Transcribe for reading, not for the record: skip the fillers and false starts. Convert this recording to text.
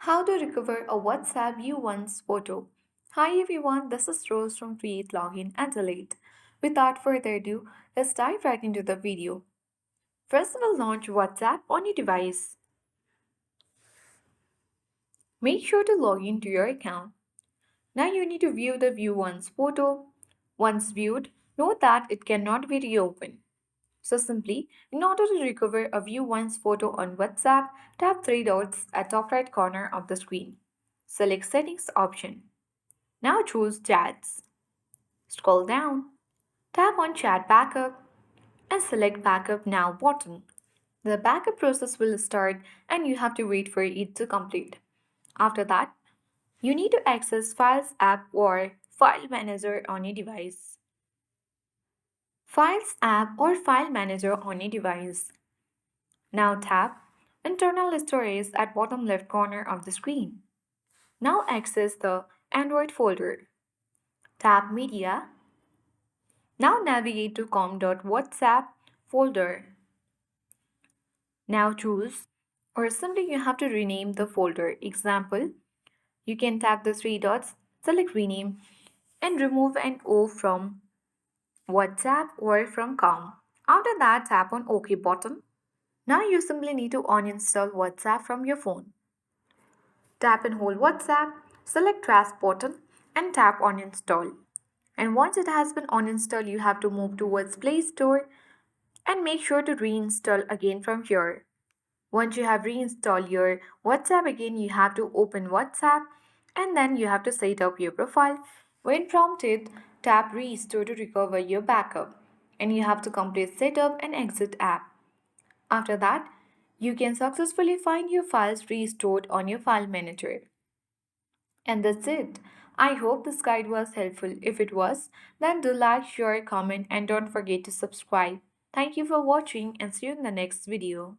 How to recover a WhatsApp you once photo. Hi everyone, this is Rose from Create Login and Delete. Without further ado, let's dive right into the video. First, we'll launch WhatsApp on your device. Make sure to log into your account. Now you need to view the view once photo. Once viewed, note that it cannot be reopened. So simply, in order to recover a view once photo on WhatsApp, tap three dots at top right corner of the screen. Select Settings option. Now choose Chats. Scroll down, tap on Chat Backup, and select Backup Now button. The backup process will start and you have to wait for it to complete. After that, you need to access Files app or File Manager on your device. Files app or File Manager on your device. Now tap Internal Storage at bottom left corner of the screen. Now access the Android folder. Tap Media. Now navigate to com.whatsapp folder. Now choose, or simply you have to rename the folder. Example, you can tap the three dots, select rename, and remove an O from WhatsApp or from com. After that, tap on OK button. Now you simply need to uninstall WhatsApp from your phone. Tap and hold WhatsApp, select trash button, and tap uninstall. And once it has been uninstalled, you have to move towards Play Store and make sure to reinstall again from here. Once you have reinstalled your WhatsApp again, you have to open WhatsApp and then you have to set up your profile. When prompted, tap Restore to recover your backup and you have to complete setup and exit app. After that, you can successfully find your files restored on your file manager. And that's it. I hope this guide was helpful. If it was, then do like, share, comment, and don't forget to subscribe. Thank you for watching and see you in the next video.